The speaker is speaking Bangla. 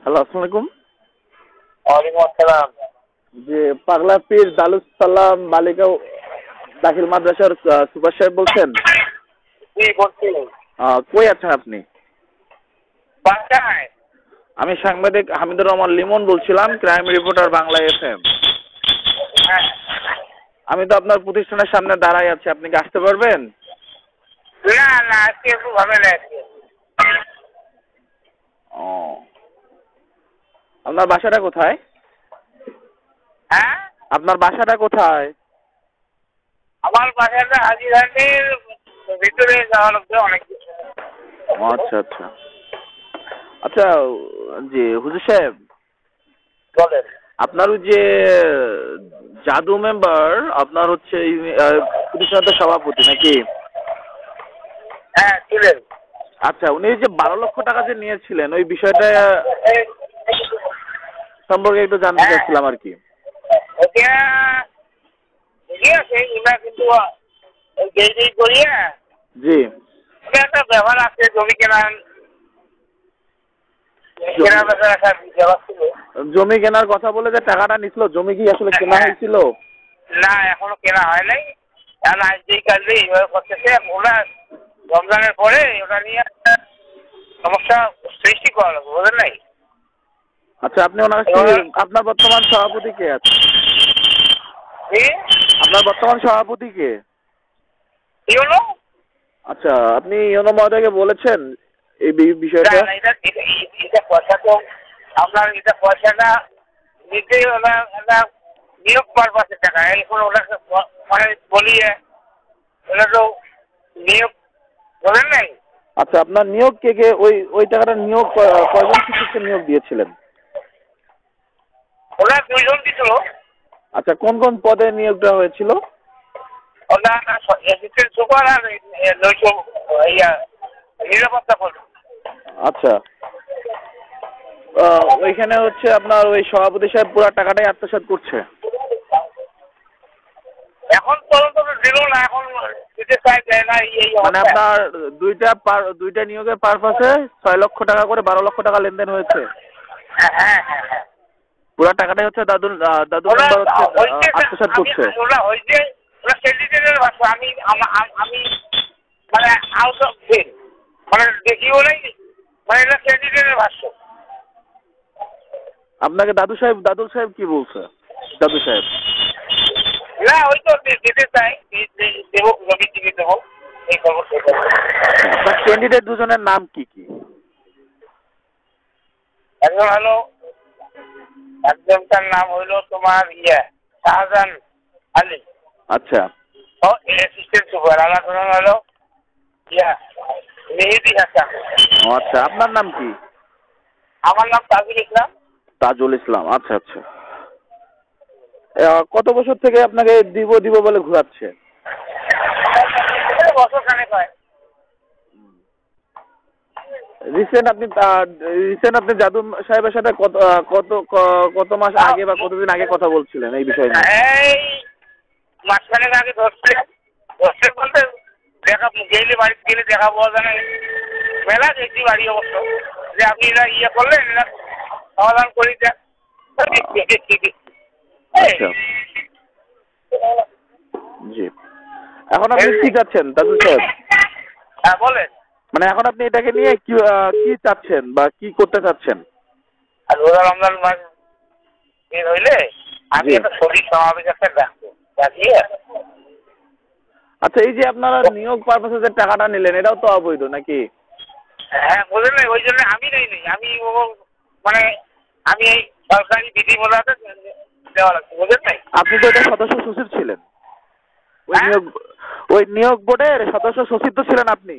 হ্যালো, আসসালামু আলাইকুম। ওয়ালাইকুম আসসালাম। যে পাগলা পীর দারুস সালাম বালিকা দাখিল মাদ্রাসার সুপার সাহেব বলছেন? জি বলছি। কই আছেন আপনি? বাসায়। আমি সাংবাদিক হামিদুর রহমান লিমন বলছিলাম, ক্রাইম রিপোর্টার বাংলা FM। হ্যাঁ। আমি তো আপনার প্রতিষ্ঠানের সামনে দাঁড়াই আছি, আপনি কি আসতে পারবেন? না না, আজকে একটু ভালো লাগছে। ও, আপনার বাসাটা কোথায়? হ্যাঁ, আপনার বাসাটা কোথায়? আমার বাসাটা হাজিরহাটের ভিতরে যাওয়া লাগবে অনেক কিছু। আচ্ছা আচ্ছা আচ্ছা। জি হুজুর সাহেব, বলেন। আপনার ওই যে জাদু মেম্বার, আপনার হচ্ছে এই প্রতিষ্ঠানের সভাপতি নাকি? হ্যাঁ ছিলেন। আচ্ছা, উনি যে 12 লক্ষ টাকা যে নিয়েছিলেন ওই বিষয়টা সম্পর্কে একটু জানতে চাচ্ছিলাম আর কি। ওটা ঠিক আছে, ওটা কিন্তু যেই করিয়া জি, ওটা একটা ব্যাপার আছে, জমি কেনার বেচা একটা ব্যাপার ছিল। জমি কেনার কথা বলে যে টাকাটা নিছিল, জমি কি আসলে কেনা হয়েছিল? না, এখনো কেনা হয় নাই। কারণ আজ যেই কাজে এইভাবে করতেছে, ওরা রমজানের পরে ওটা নিয়ে সমস্যা সৃষ্টি করা লাগবে, বুঝলেন নাই? আচ্ছা, আপনি ওনার আপনার বর্তমান সভাপতি কে আছে? আপনার বর্তমান সভাপতি কে? কি হলো? আচ্ছা, আপনি ইউনো মহোদয়কে বলেছেন এই বিষয়টা? এটা পয়সা তো আপনার, এটা পয়সাটা নিতে ওরা একটা নিয়োগ পারপাসের টাকা, এখন ওটাকে মানে বলিয়ে ওটা তো নিয়োগ, বলেন নাই? আচ্ছা, আপনার নিয়োগ কে কে, ওই টাকাটা নিয়োগ কয়জন শিক্ষককে নিয়োগ দিয়েছিলেন? ওরা 2 জন দিছিল। আচ্ছা, কোন কোন পদে নিয়োগটা হয়েছিল? ওটা অ্যাসিস্ট্যান্ট সুপার আর নিরাপত্তা পদ। আচ্ছা, ওইখানে হচ্ছে আপনার ওই সভাপতি সাহেব পুরো টাকাটাই আত্মসাৎ করছে। এখন পর্যন্ত তো দিল না, এখন দিতে চাই দেয় না। মানে আপনার দুইটা নিয়োগের পারপাসে 6 লক্ষ টাকা করে 12 লক্ষ টাকা লেনদেন হয়েছে। হ্যাঁ হ্যাঁ হ্যাঁ, পুরো টাকাটাই হচ্ছে দাদু মেম্বার হচ্ছে আত্মসাৎ করছে। ওরা হয়েছে, ওরা ক্যান্ডিডেটের ভাষা। আমি মানে আউট অফ ফিল মানে দেখিও নাই, মানে এটা ক্যান্ডিডেটের ভাষ্য। আপনাকে দাদুল সাহেব কি বলছে? দাদু সাহেব না, ওই তো দিতে চাই, দেবো, জমি টিভি দেবো, এই খবর। আপনার ক্যান্ডিডেট দুজনের নাম কি কি? একজন হলো, একজনটার নাম হইলো তোমার শাহজাহান আলী। আচ্ছা, ও অ্যাসিস্ট্যান্ট সুপার। আমার নাম হলো মেহেদি হাসান। আচ্ছা, আপনার নাম কি? আমার নাম তাজুল ইসলাম। তাজুল ইসলাম। আচ্ছা আচ্ছা। কত বছর থেকে আপনাকে দিব বলে ঘোরাচ্ছে? বছর খানেক হয়। রিসেন্ট আপনি জাদু সাহেবের সাথে কত মাস আগে বা কতদিন আগে কথা বলছিলেন এই বিষয় নিয়ে? এই মাসখানেক আগে ধরছে বলতে গেলে বাড়িতে গেলে দেখা পাওয়া যায় না। মেলা দেখছি বাড়ি অবশ্য, যে আপনি এরা করলেন, এরা সমাধান করি দেন। আচ্ছা, জি। এখন আপনি কি চাচ্ছেন দাদু সাহেব? হ্যাঁ বলেন। মানে এখন আপনি এটাকে নিয়ে কি চাচ্ছেন বা কি করতে চাচ্ছেন? আর রোজা রমজান মাস বের হইলে আমি একটা শরীর সমাবেশ একটা ডাকিয়ে। আচ্ছা, এই যে আপনারা নিয়োগ পারপাসে যে টাকাটা নিলেন এটাও তো অবৈধ নাকি? হ্যাঁ বুঝলেন না, ওই জন্য আমি নেই আমি মানে আমি এই সরকারি বিধি মোতাবেক দেওয়া লাগছে, বুঝলেন নাই? আপনি তো এটা সদস্য সচিব ছিলেন, ওই নিয়োগ বোর্ডের সদস্য সচিব তো ছিলেন আপনি।